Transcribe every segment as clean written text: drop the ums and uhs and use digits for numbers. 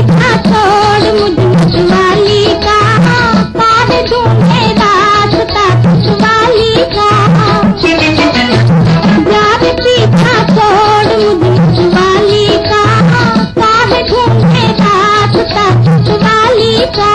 पीछा छोड़ मुझ मतवाली का, पार ढूंढे रास्ता मतवाली का। प्यार पीछा छोड़ मुझ मतवाली का, पार ढूंढे रास्ता मतवाली का।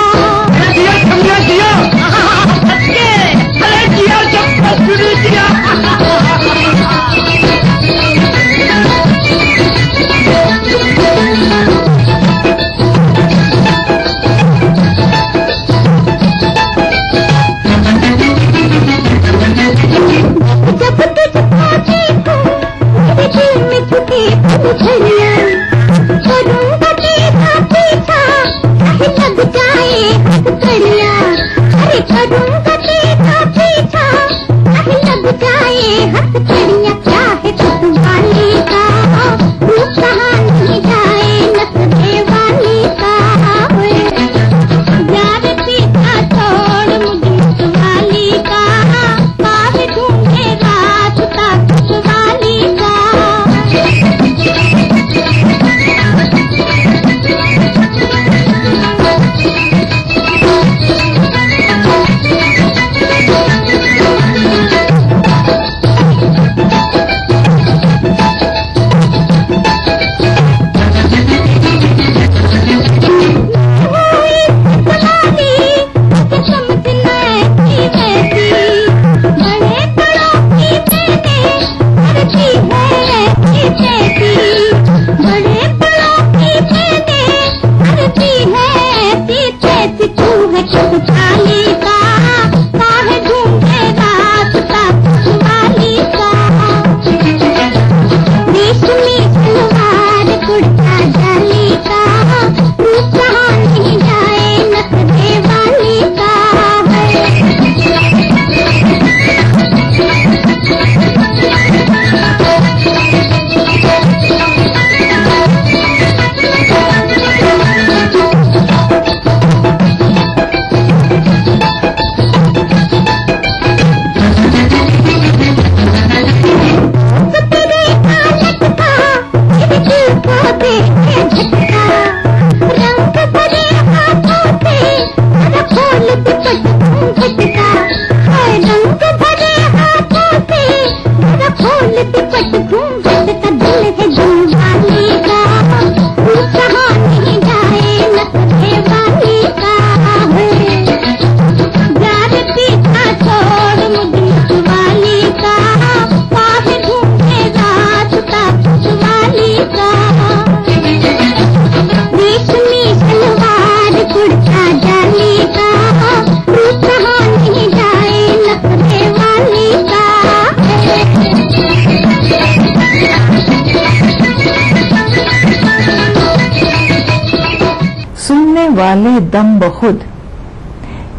वाले दम बहुद,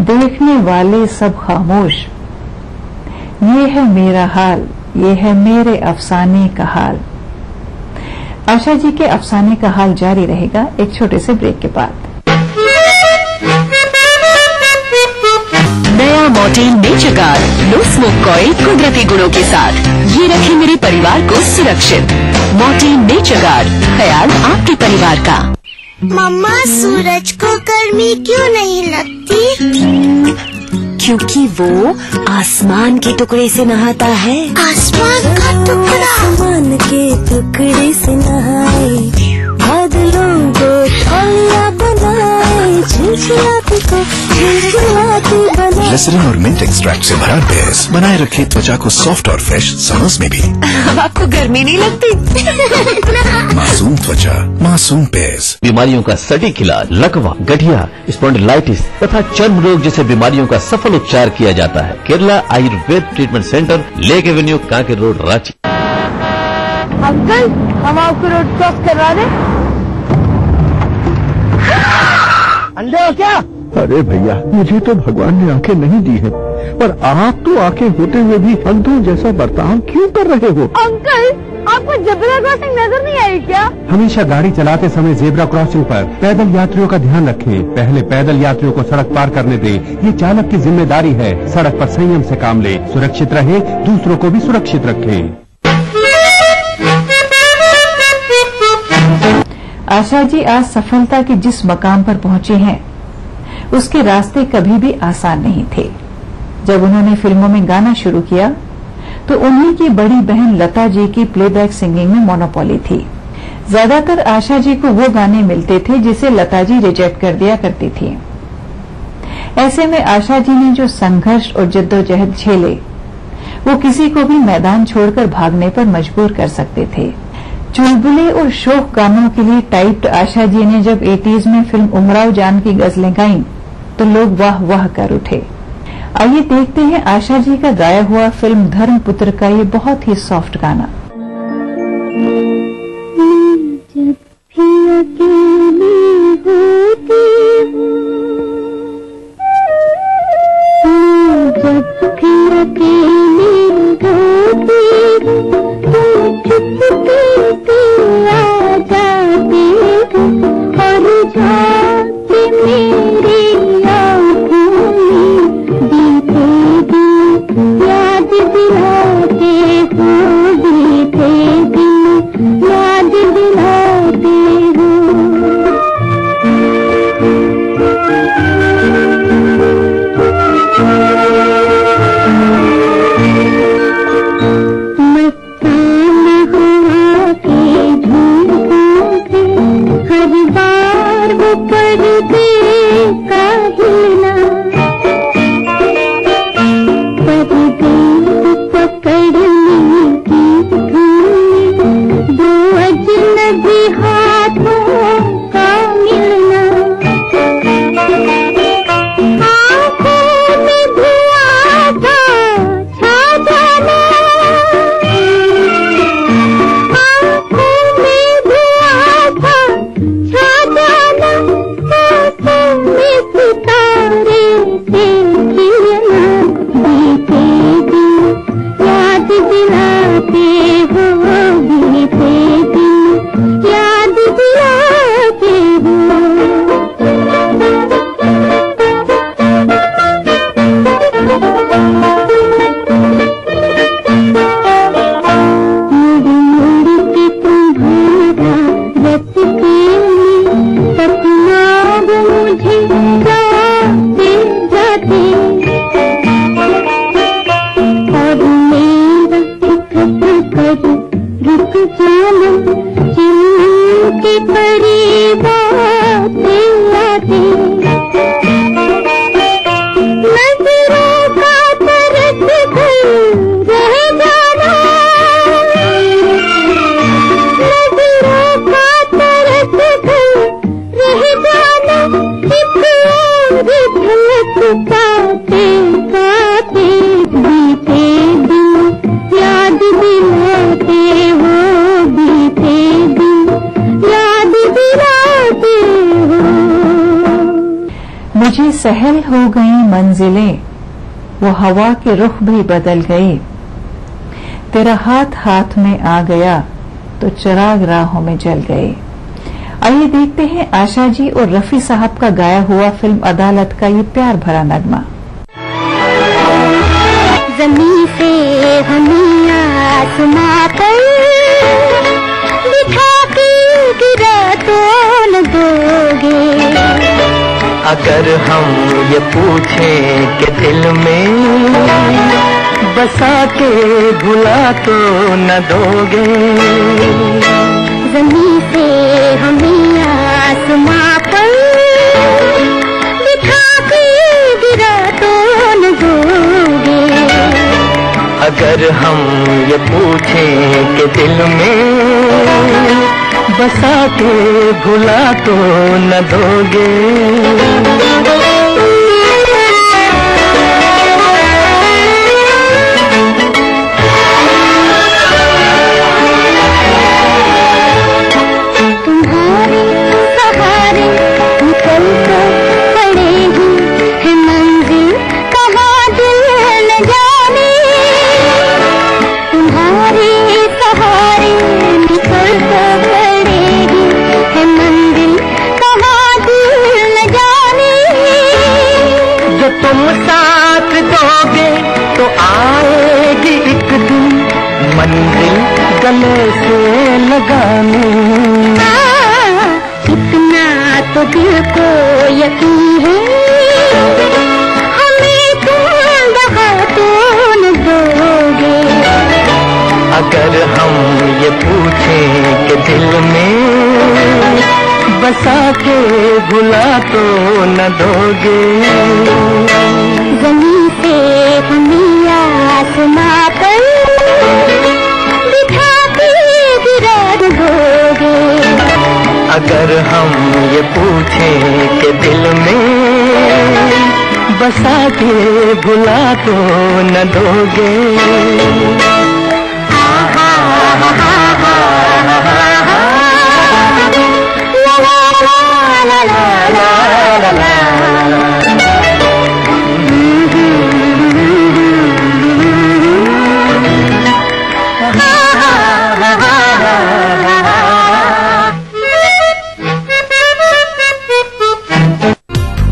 देखने वाले सब खामोश। ये है मेरा हाल, ये है मेरे अफसाने का हाल। आशा जी के अफसाने का हाल जारी रहेगा एक छोटे से ब्रेक के बाद। नया Mortein nature guard low smoke coil कुदरती गुणों के साथ ये रखे मेरे परिवार को सुरक्षित। मॉर्टीन नेचर गार्ड, ख्याल आपके परिवार का। मम्मा, सूरज को गर्मी क्यों नहीं लगती? क्योंकि वो आसमान के टुकड़े से नहाता है। आसमान का टुकड़ा? आसमान के टुकड़े से नहाए, बादलों को तौलिया बनाए, झिलझिलाती को झिलझिलाती बनाए। ग्लिसरीन और मिंट एक्सट्रैक्ट से भरा बेस बनाए रखे त्वचा को सॉफ्ट और फ्रेश समर्स में भी। अब आपको गर्मी नहीं लगती? मासूम त्वचा, मासूम बेस। बीमारियों का सटीक इलाज, लकवा, गठिया, स्पॉन्डिलाइटिस तथा चर्म रोग जैसे बीमारियों का सफल उपचार किया जाता है। Kerala Ayurveda treatment centre, lake avenue, Kanke road, Ranchi. Uncle, हम आपको रोड क्रॉस करवा दें? अंधे हो क्या? अरे भैया, मुझे तो भगवान ने आंखें नहीं दी है, पर आप तो आंखें होते हुए भी अंधों जैसा बर्ताव क्यों कर रहे हो? अंकल, आपको जेब्रा क्रॉसिंग नजर नहीं आई क्या? हमेशा गाड़ी चलाते समय जेब्रा क्रॉसिंग पर पैदल यात्रियों का ध्यान रखें। पहले पैदल यात्रियों को सड़क पार करने दें, ये चालक की जिम्मेदारी है। सड़क पर संयम से काम ले, सुरक्षित रहे, दूसरों को भी सुरक्षित रखें। आशा जी आज सफलता के जिस मकाम पर पहुंचे हैं उसके रास्ते कभी भी आसान नहीं थे। जब उन्होंने फिल्मों में गाना शुरू किया तो उन्हीं की बड़ी बहन लता जी की प्लेबैक सिंगिंग में मोनोपोली थी। ज्यादातर आशा जी को वो गाने मिलते थे जिसे लता जी रिजेक्ट कर दिया करती थी। ऐसे में आशा जी ने जो संघर्ष और जद्दोजहद झेले वो किसी को भी मैदान छोड़कर भागने पर मजबूर कर सकते थे। चुलबुले और शोक गानों के लिए टाइप्ड आशा जी ने जब 80s में फिल्म उमराव जान की गजलें गाईं तो लोग वाह वाह कर उठे। आइए देखते हैं आशा जी का गाया हुआ फिल्म धर्मपुत्र का ये बहुत ही सॉफ्ट गाना। मुझे सहल हो गई मंजिलें, वो हवा के रुख भी बदल गए। तेरा हाथ हाथ में आ गया तो चिराग राहों में जल गए। आइए देखते हैं आशा जी और रफी साहब का गाया हुआ फिल्म अदालत का ये प्यार भरा नगमा। ज़मीं से हमें आसमां पर बिठा के गिरा तो न दोगे। अगर हम ये पूछें कि दिल में बसा के भुला तो न दोगे। ज़मीं से हमें आसमां पर बिठा के गिरा तो न दोगे। अगर हम ये पूछें कि दिल में बसा के भुला तो न दोगे। तुम्हारे सहारे निकल कर पड़े हैं मंजिल कहाँ दिल न जाने। तुम्हारे सहारे निकल कर पड़े हैं मंजिल कहाँ दिल न जाने। दिल को यकीन है, हमें तुम दगा तो न दोगे। अगर हम ये पूछें कि दिल में बसा के भुला तो न दोगे। जमीन पे हमें आसमां पर बिठा के गिरा दोगे। अगर हम ये पूछें कि दिल में बसा के भुला तो न दोगे।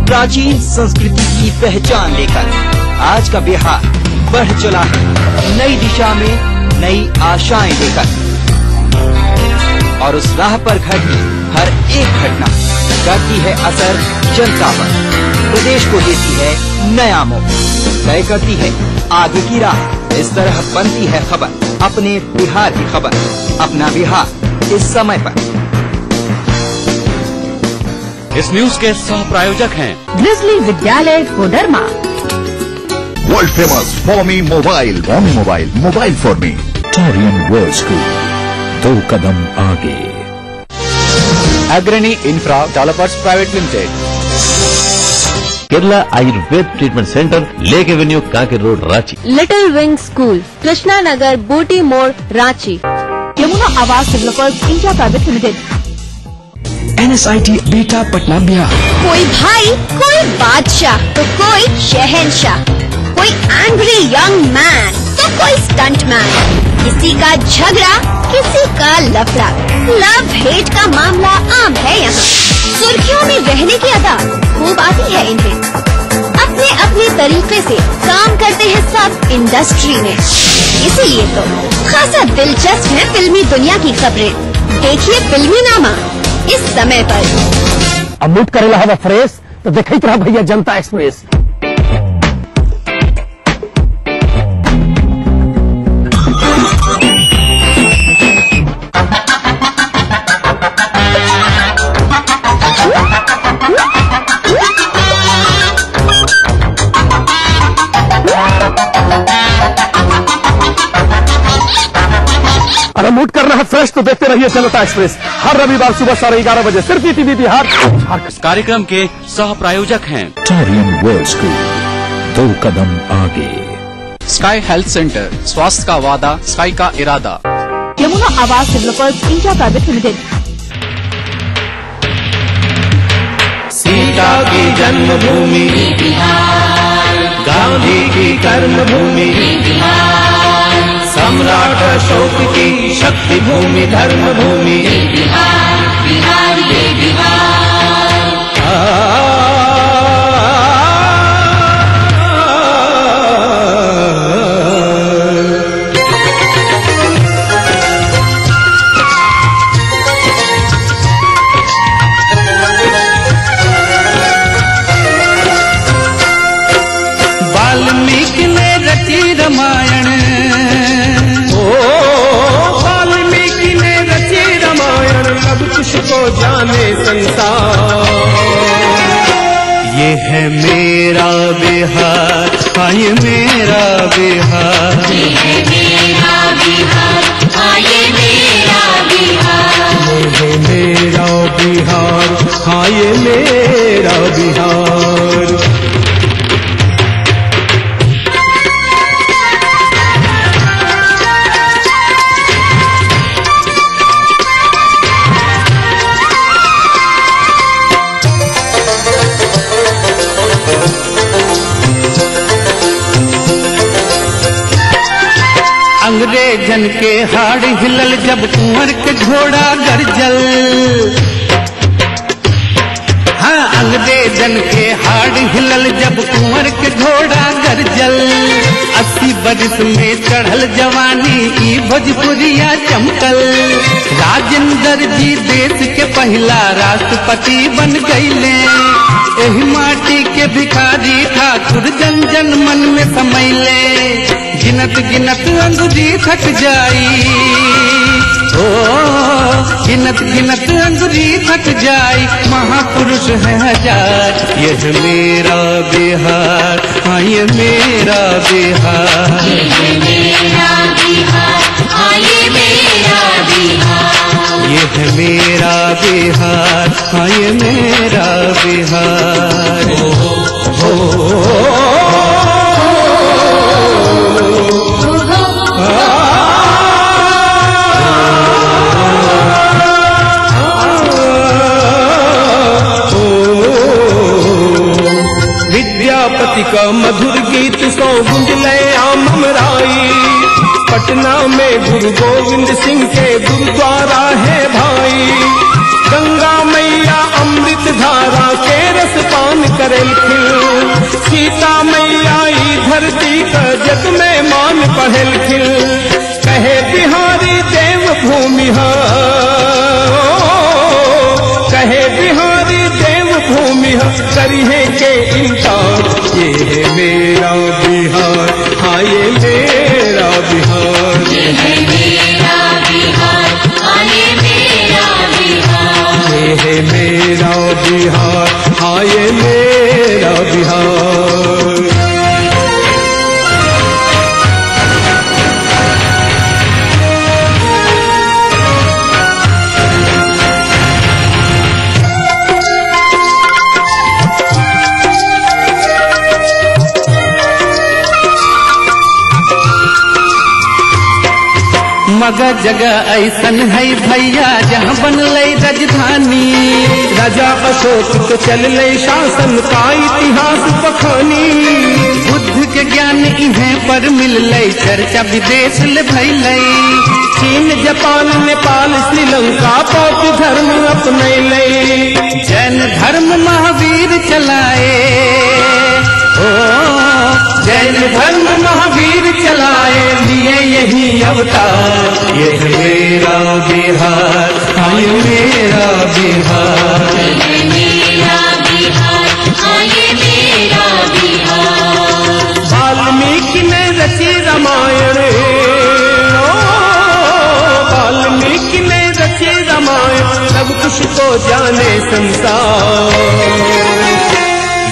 प्राचीन संस्कृति की पहचान लेकर आज का बिहार बढ़ चला है नई दिशा में नई आशाएं लेकर, और उस राह पर घटी हर एक घटना करती है असर जनता पर, प्रदेश को देती है नया मोड़, तय करती है आगे की राह। इस तरह बनती है खबर अपने बिहार की खबर, अपना बिहार इस समय पर। इस न्यूज के सह प्रायोजक हैं ग्रिजली विद्यालय Koderma, world famous for me mobile, mobile for me, Torian world school, 2 कदम आगे। Agrani infra developers private limited, Kerala Ayurveda treatment centre, lake avenue, Kanke road, Ranchi. Little wing school, Krishna Nagar, Booty Mor, Ranchi. Yamuna Awas developers India private limited, NSIT Bihta Patna Bihar. कोई भाई, कोई बादशाह तो कोई शहंशाह, कोई एंग्री यंग मैन तो कोई स्टंट मैन, किसी का झगड़ा किसी का लफड़ा, लव हेट का मामला आम है यहाँ। सुर्खियों में रहने की अदा खूब आती है इन्हें, अपने अपने तरीके से काम करते हैं सब इंडस्ट्री में, इसीलिए तो खासा दिलचस्प है फिल्मी दुनिया की खबरें। देखिए फिल्मी नामा इस समय पर। अब मूड करेला हवा फ्रेश तो देखते रहा भैया जनता एक्सप्रेस। अगर मूड करना है फ्रेश तो देखते रहिए जनता एक्सप्रेस, हर रविवार सुबह 11:30 बजे सिर्फ टीवी बिहार। इस कार्यक्रम के सह प्रायोजक हैं टोरियन वर्ल्ड स्कूल, 2 कदम आगे। स्काई हेल्थ सेंटर, स्वास्थ्य का वादा, स्काई का इरादा। Yamuna Awas developers India private limited, Sita की जन्मभूमि बिहार, गांधी की कर्मभूमि बिहार, सम्राट अशोक की शक्ति भूमि, धर्म भूमि बिहार, बिहार ये बिहार। वाल्मीकि ने रची रामायण, वाल्मीकि ने रची रामायण, अब किसको जाने संसार। ये है मेरा बिहार, हाँ ये मेरा बिहार, ये है मेरा बिहार, हाँ ये मेरा बिहार, ये है मेरा बिहार, हाँ ये मेरा बिहार। अंग्रेजन के हाड़ हिलल जब कुंवर के घोड़ा गरजल, हाँ अंग्रेजन के हाड़ हाड़ हिलल जब कुंवर के घोड़ा गरजल 80 बरिस में चढ़ल जवानी ई भोजपुरिया चमकल राजेंद्र जी देश के पहला राष्ट्रपति बन गईले एही माटी के भिखारी ठाकुर जन जन मन में समैले गिनत गिनत अंगुरी थक जाई ओ गिनत गिनत अंगुरी थक जाई महापुरुष है हजार यह मेरा बिहार हाँ ये मेरा बिहार यह मेरा बिहार हाँ ये मेरा बिहार यह मेरा बिहार हाँ ये मेरा बिहार विद्यापति का मधुर गीत सौ गुंजले आमराई पटना में गुरु गोविंद सिंह के गुरुद्वारा है भाई गंगा मैया अमृत धारा के रस पान करेल खिल सीता मैया ई धरती का जग में मान पहल खिल कहे बिहारी देव भूमि कहे बिहारी देव भूमि करिए के इनकार ये है मेरा बिहार हाँ ये मेरा बिहार ये है मेरा बिहार हाँ ये मेरा बिहार ये है मेरा बिहार हाँ ये मेरा बिहार मगर जगह ऐसन है भैया जहाँ बनल राजधानी राजा अशोक तो चल शासन का इतिहास बखानी बुद्ध के ज्ञान इन्हें पर मिल चर्चा विदेश ले भैल चीन जापान नेपाल श्रीलंका बौद्ध धर्म अपने जैन धर्म महावीर चलाए ओ जैन धर्म महावीर चलाए लिए यही अवतार ये मेरा बिहार हाँ ये मेरा बिहार ये मेरा बिहार हाँ ये मेरा बिहार वाल्मीकि ने रची रामायण वाल्मीकि ने रची रामायण सब कुछ तो जाने संसार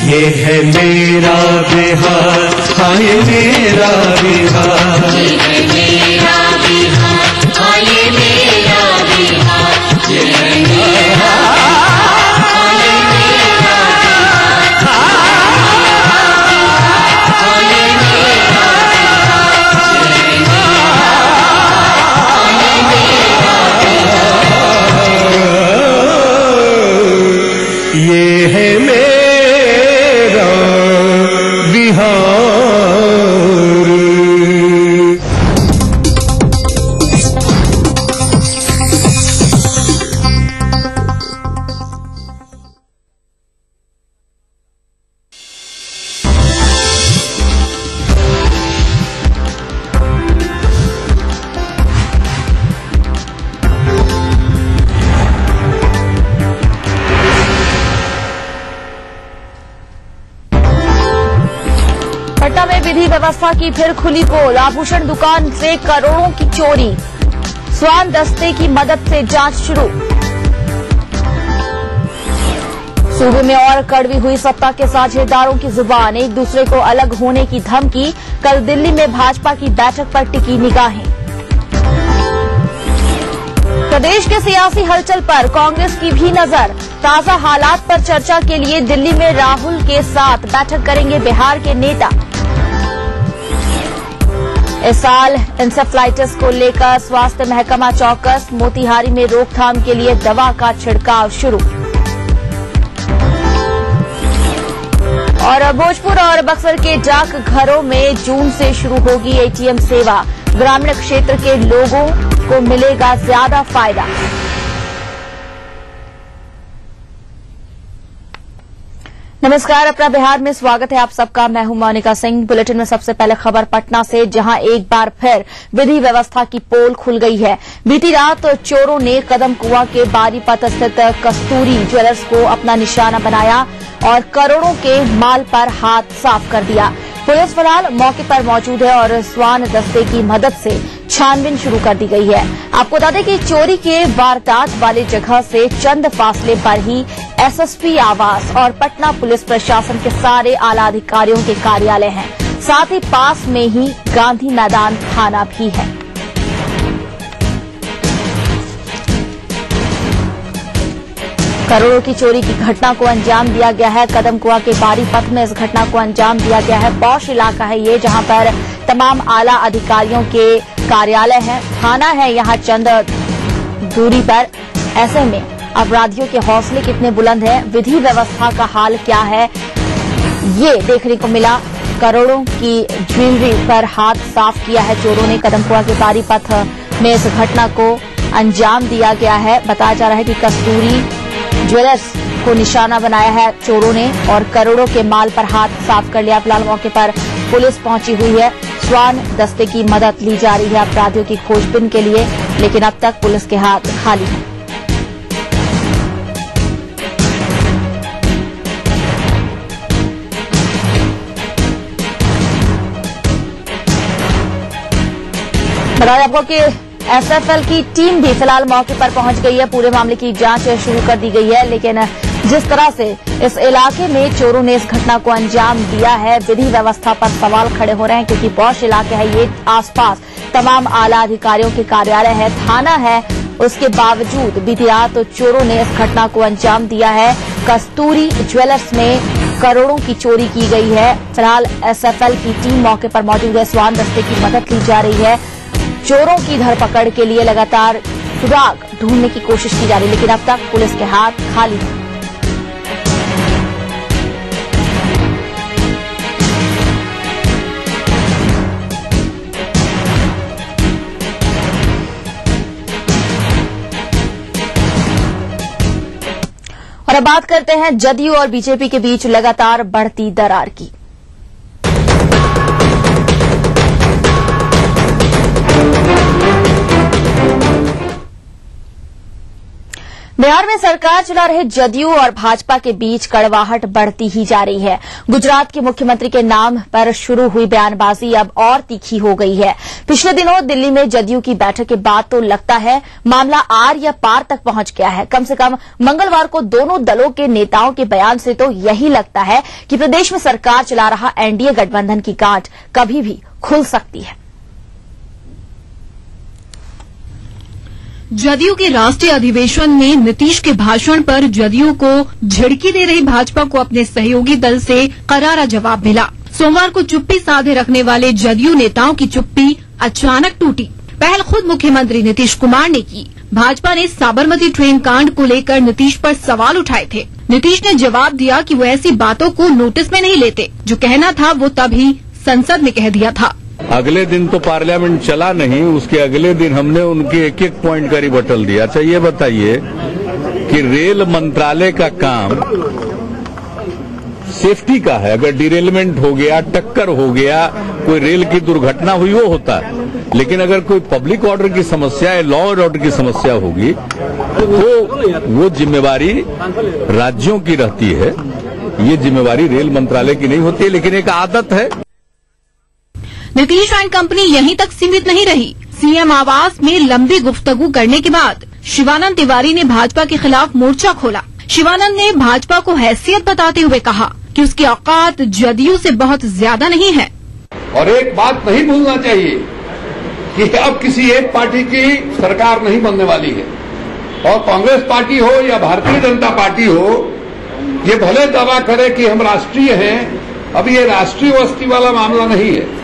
ये है मेरा बिहार हाँ ये मेरा बिहार ये है मेरा बिहार हाँ ये मेरा बिहार ये है मेरा हाँ ये मेरा ये है मेरा बिहार पटना में विधि व्यवस्था की फिर खुली पोल आभूषण दुकान से करोड़ों की चोरी स्वान दस्ते की मदद से जांच शुरू सूबे में और कड़वी हुई सत्ता के साझेदारों की जुबान एक दूसरे को अलग होने की धमकी कल दिल्ली में भाजपा की बैठक पर टिकी निगाहें प्रदेश के सियासी हलचल पर कांग्रेस की भी नजर ताजा हालात पर चर्चा के लिए दिल्ली में राहुल के साथ बैठक करेंगे बिहार के नेता इस साल इंसेफ्लाइटिस को लेकर स्वास्थ्य महकमा चौकस मोतिहारी में रोकथाम के लिए दवा का छिड़काव शुरू और भोजपुर और बक्सर के डाक घरों में जून से शुरू होगी एटीएम सेवा ग्रामीण क्षेत्र के लोगों को मिलेगा ज्यादा फायदा नमस्कार, अपना बिहार में स्वागत है आप सबका। मैं हूं मोनिका सिंह। बुलेटिन में सबसे पहले खबर पटना से, जहां एक बार फिर विधि व्यवस्था की पोल खुल गई है। बीती रात चोरों ने कदम कुआं के बारीपत स्थित कस्तूरी ज्वेलर्स को अपना निशाना बनाया और करोड़ों के माल पर हाथ साफ कर दिया। पुलिस फिलहाल मौके पर मौजूद है और स्वान दस्ते की मदद से छानबीन शुरू कर दी गई है। आपको बता दें कि चोरी के वारदात वाली जगह से चंद फासले पर ही एसएसपी आवास और पटना पुलिस प्रशासन के सारे आला अधिकारियों के कार्यालय हैं। साथ ही पास में ही गांधी मैदान थाना भी है। करोड़ों की चोरी की घटना को अंजाम दिया गया है। कदम कुआं के बारी पथ में इस घटना को अंजाम दिया गया है। पौष इलाका है ये, जहां पर तमाम आला अधिकारियों के कार्यालय हैं, थाना है यहां चंद दूरी पर। ऐसे में अपराधियों के हौसले कितने बुलंद हैं, विधि व्यवस्था का हाल क्या है, ये देखने को मिला। करोड़ों की ज्वेलरी पर हाथ साफ किया है चोरों ने। कदम कुआं के बारी पथ में इस घटना को अंजाम दिया गया है। बताया जा रहा है कि कस्तूरी ज्वेलर्स को निशाना बनाया है चोरों ने और करोड़ों के माल पर हाथ साफ कर लिया। फिलहाल मौके पर पुलिस पहुंची हुई है। स्वान दस्ते की मदद ली जा रही है अपराधियों की खोजबीन के लिए, लेकिन अब तक पुलिस के हाथ खाली हैं। बता दें आपको कि एसएफएल की टीम भी फिलहाल मौके पर पहुंच गई है। पूरे मामले की जांच शुरू कर दी गई है, लेकिन जिस तरह से इस इलाके में चोरों ने इस घटना को अंजाम दिया है, विधि व्यवस्था पर सवाल खड़े हो रहे हैं। क्योंकि पौष इलाके है ये, आसपास तमाम आला अधिकारियों के कार्यालय है, थाना है, उसके बावजूद बीती रात चोरों ने इस घटना को अंजाम दिया है। कस्तूरी ज्वेलर्स में करोड़ों की चोरी की गई है। फिलहाल एसएफएल की टीम मौके पर मौजूद है। स्वान दस्ते की मदद ली जा रही है। चोरों की धरपकड़ के लिए लगातार सुराग ढूंढने की कोशिश की जा रही है, लेकिन अब तक पुलिस के हाथ खाली हैं। और अब बात करते हैं जदयू और बीजेपी के बीच लगातार बढ़ती दरार की। बिहार में सरकार चला रहे जदयू और भाजपा के बीच कड़वाहट बढ़ती ही जा रही है। गुजरात के मुख्यमंत्री के नाम पर शुरू हुई बयानबाजी अब और तीखी हो गई है। पिछले दिनों दिल्ली में जदयू की बैठक के बाद तो लगता है मामला आर या पार तक पहुंच गया है। कम से कम मंगलवार को दोनों दलों के नेताओं के बयान से तो यही लगता है कि प्रदेश में सरकार चला रहा एनडीए गठबंधन की गांठ कभी भी खुल सकती है। जदयू के राष्ट्रीय अधिवेशन में नीतीश के भाषण पर जदयू को झिड़की दे रही भाजपा को अपने सहयोगी दल से करारा जवाब मिला। सोमवार को चुप्पी साधे रखने वाले जदयू नेताओं की चुप्पी अचानक टूटी। पहल खुद मुख्यमंत्री नीतीश कुमार ने की। भाजपा ने साबरमती ट्रेन कांड को लेकर नीतीश पर सवाल उठाए थे। नीतीश ने जवाब दिया कि वो ऐसी बातों को नोटिस में नहीं लेते, जो कहना था वो तभी संसद में कह दिया था। अगले दिन तो पार्लियामेंट चला नहीं, उसके अगले दिन हमने उनके एक एक पॉइंट का रिबटल दिया। अच्छा ये बताइए कि रेल मंत्रालय का काम सेफ्टी का है। अगर डिरेलमेंट हो गया, टक्कर हो गया, कोई रेल की दुर्घटना हुई, वो होता है। लेकिन अगर कोई पब्लिक ऑर्डर की समस्या है, लॉ एंड ऑर्डर की समस्या होगी, तो वो जिम्मेवारी राज्यों की रहती है। ये जिम्मेवारी रेल मंत्रालय की नहीं होती है, लेकिन एक आदत है। नीतीश एंड कंपनी यहीं तक सीमित नहीं रही। सीएम आवास में लंबी गुफ्तगू करने के बाद शिवानंद तिवारी ने भाजपा के खिलाफ मोर्चा खोला। शिवानंद ने भाजपा को हैसियत बताते हुए कहा कि उसकी औकात जदयू से बहुत ज्यादा नहीं है। और एक बात नहीं भूलना चाहिए कि अब किसी एक पार्टी की सरकार नहीं बनने वाली है। और कांग्रेस पार्टी हो या भारतीय जनता पार्टी हो, ये भले दावा करे कि हम राष्ट्रीय हैं, अब ये राष्ट्रीय वस्ती वाला मामला नहीं है।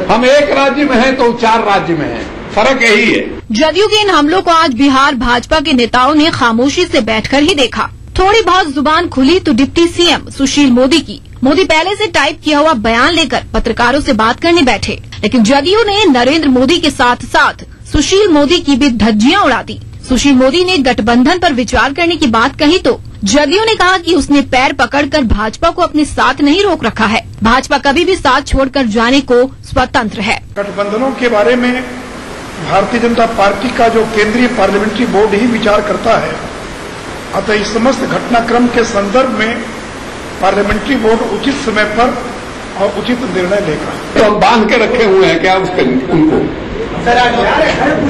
हम एक राज्य में हैं तो 4 राज्य में हैं, फर्क यही है। जदयू के इन हमलों को आज बिहार भाजपा के नेताओं ने खामोशी से बैठकर ही देखा। थोड़ी बहुत जुबान खुली तो डिप्टी सीएम सुशील मोदी की। मोदी पहले से टाइप किया हुआ बयान लेकर पत्रकारों से बात करने बैठे, लेकिन जदयू ने नरेंद्र मोदी के साथ साथ सुशील मोदी की भी धज्जियां उड़ा दी। सुशील मोदी ने गठबंधन पर विचार करने की बात कही तो जदयू ने कहा कि उसने पैर पकड़कर भाजपा को अपने साथ नहीं रोक रखा है। भाजपा कभी भी साथ छोड़कर जाने को स्वतंत्र है। गठबंधनों के बारे में भारतीय जनता पार्टी का जो केंद्रीय पार्लियामेंट्री बोर्ड ही विचार करता है, अतः इस समस्त घटनाक्रम के संदर्भ में पार्लियामेंट्री बोर्ड उचित समय पर और उचित निर्णय लेगा। तो हम बांध के रखे हुए हैं क्या उनको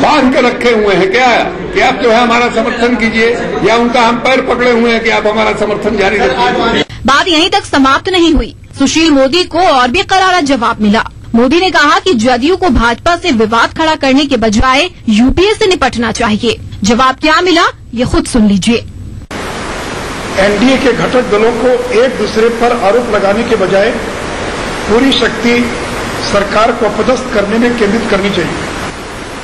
बांध के रखे हुए हैं क्या कि आप जो है हमारा समर्थन कीजिए, या उनका हम पैर पकड़े हुए हैं कि आप हमारा समर्थन जारी रखिए। बात यहीं तक समाप्त नहीं हुई। सुशील मोदी को और भी करारा जवाब मिला। मोदी ने कहा कि जदयू को भाजपा से विवाद खड़ा करने के बजाय यूपीए से निपटना चाहिए। जवाब क्या मिला, ये खुद सुन लीजिए। एनडीए के घटक दलों को एक दूसरे पर आरोप लगाने के बजाय पूरी शक्ति सरकार को अपदस्थ करने में केंद्रित करनी चाहिए।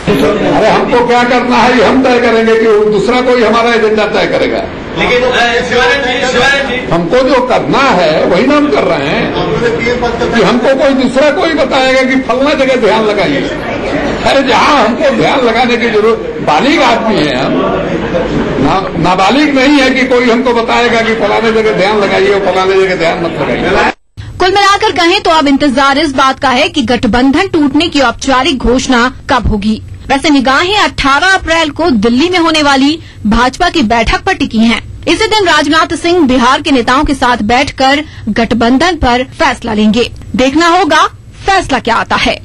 अरे हमको क्या करना है ये हम तय करेंगे कि दूसरा कोई हमारा एजेंडा तय करेगा। लेकिन हमको जो करना है वही ना हम कर रहे हैं कि हमको कोई दूसरा कोई बताएगा कि फलना जगह ध्यान लगाइए। अरे जहाँ हमको ध्यान लगाने की जरूरत, बालिग आदमी है हम, नाबालिग नहीं है कि कोई हमको बताएगा कि फलाने जगह ध्यान लगाइए और फलाने जगह ध्यान मत लगाइए। कुल मिलाकर कहें तो अब इंतजार इस बात का है कि गठबंधन टूटने की औपचारिक घोषणा कब होगी। वैसे निगाहें 18 अप्रैल को दिल्ली में होने वाली भाजपा की बैठक पर टिकी हैं। इसी दिन राजनाथ सिंह बिहार के नेताओं के साथ बैठकर गठबंधन पर फैसला लेंगे। देखना होगा फैसला क्या आता है।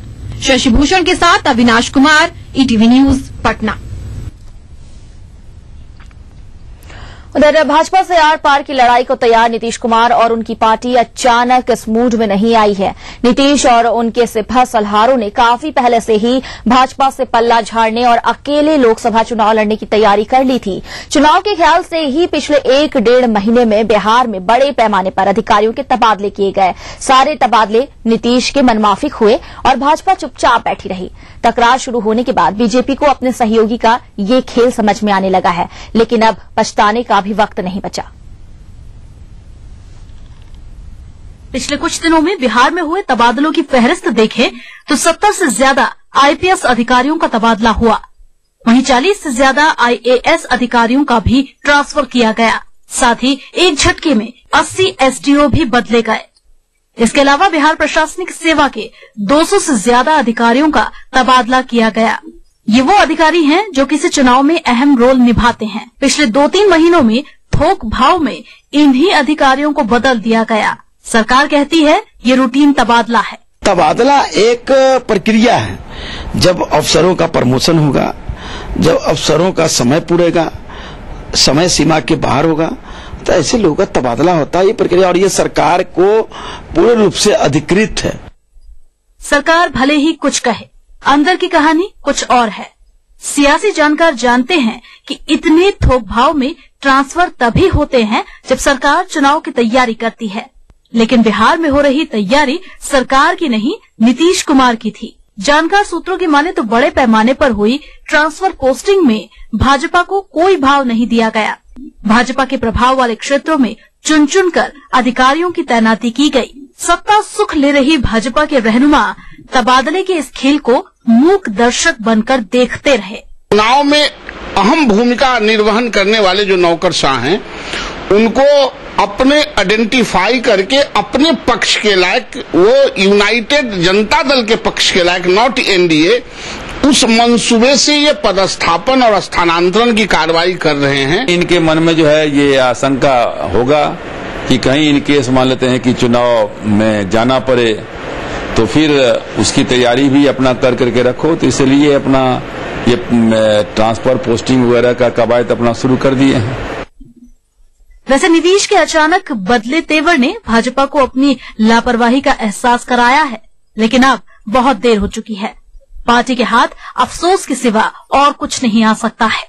शशि भूषण के साथ अविनाश कुमार, ईटीवी न्यूज, पटना। उधर भाजपा से आर पार की लड़ाई को तैयार नीतीश कुमार और उनकी पार्टी अचानक इस मूड में नहीं आई है। नीतीश और उनके सिपह सलाहकारों ने काफी पहले से ही भाजपा से पल्ला झाड़ने और अकेले लोकसभा चुनाव लड़ने की तैयारी कर ली थी। चुनाव के ख्याल से ही पिछले 1-1.5 महीने में बिहार में बड़े पैमाने पर अधिकारियों के तबादले किए गए। सारे तबादले नीतीश के मनमाफिक हुए और भाजपा चुपचाप बैठी रही। तकरार शुरू होने के बाद बीजेपी को अपने सहयोगी का ये खेल समझ में आने लगा है, लेकिन अब पछताने का भी वक्त नहीं बचा। पिछले कुछ दिनों में बिहार में हुए तबादलों की फहरिस्त देखें तो 70 से ज्यादा आईपीएस अधिकारियों का तबादला हुआ। वहीं 40 से ज्यादा आईएएस अधिकारियों का भी ट्रांसफर किया गया। साथ ही एक झटके में 80 एसडीओ भी बदले गए। इसके अलावा बिहार प्रशासनिक सेवा के 200 से ज्यादा अधिकारियों का तबादला किया गया। ये वो अधिकारी हैं जो किसी चुनाव में अहम रोल निभाते हैं। पिछले 2-3 महीनों में थोक भाव में इन्हीं अधिकारियों को बदल दिया गया। सरकार कहती है ये रूटीन तबादला है। तबादला एक प्रक्रिया है। जब अफसरों का प्रमोशन होगा, जब अफसरों का समय पूरेगा, समय सीमा के बाहर होगा, तो ऐसे लोगों का तबादला होता है। ये प्रक्रिया और ये सरकार को पूर्ण रूप से अधिकृत है। सरकार भले ही कुछ कहे, अंदर की कहानी कुछ और है। सियासी जानकार जानते हैं कि इतने थोक भाव में ट्रांसफर तभी होते हैं जब सरकार चुनाव की तैयारी करती है। लेकिन बिहार में हो रही तैयारी सरकार की नहीं, नीतीश कुमार की थी। जानकार सूत्रों की माने तो बड़े पैमाने पर हुई ट्रांसफर पोस्टिंग में भाजपा को कोई भाव नहीं दिया गया। भाजपा के प्रभाव वाले क्षेत्रों में चुन चुन कर अधिकारियों की तैनाती की गई। सत्ता सुख ले रही भाजपा के रहनुमा तबादले के इस खेल को मूक दर्शक बनकर देखते रहे। चुनाव में अहम भूमिका निर्वहन करने वाले जो नौकरशाह हैं, उनको अपने आइडेंटिफाई करके अपने पक्ष के लायक, वो यूनाइटेड जनता दल के पक्ष के लायक, नॉट एनडीए, उस मंसूबे से ये पदस्थापन और स्थानांतरण की कार्रवाई कर रहे हैं। इनके मन में जो है ये आशंका होगा कि कहीं इनकेस मान लेते हैं कि चुनाव में जाना पड़े तो फिर उसकी तैयारी भी अपना कर करके रखो, तो इसलिए अपना ये ट्रांसफर पोस्टिंग वगैरह का कवायद अपना शुरू कर दिए हैं। वैसे नीतीश के अचानक बदले तेवर ने भाजपा को अपनी लापरवाही का एहसास कराया है, लेकिन अब बहुत देर हो चुकी है। पार्टी के हाथ अफसोस के सिवा और कुछ नहीं आ सकता है।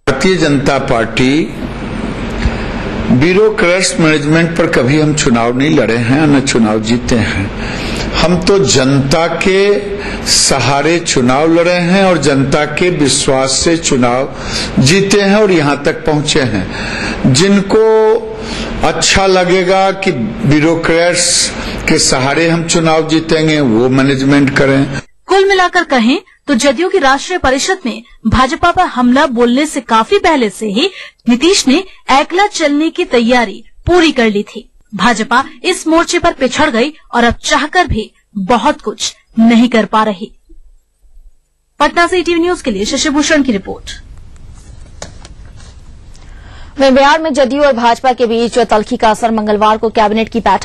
Bharatiya Janata party bureaucrats management पर कभी हम चुनाव नहीं लड़े हैं, न चुनाव जीते हैं। हम तो जनता के सहारे चुनाव लड़े हैं और जनता के विश्वास से चुनाव जीते हैं और यहां तक पहुंचे हैं। जिनको अच्छा लगेगा कि ब्यूरोक्रेट्स के सहारे हम चुनाव जीतेंगे, वो मैनेजमेंट करें। कुल मिलाकर कहें तो जदयू की राष्ट्रीय परिषद में भाजपा पर हमला बोलने से काफी पहले से ही नीतीश ने एकला चलने की तैयारी पूरी कर ली थी। भाजपा इस मोर्चे पर पिछड़ गई और अब चाहकर भी बहुत कुछ नहीं कर पा रही। पटना से ईटीवी न्यूज के लिए शशिभूषण की रिपोर्ट। बिहार में जदयू और भाजपा के बीच तल्खी का असर मंगलवार को कैबिनेट की बैठक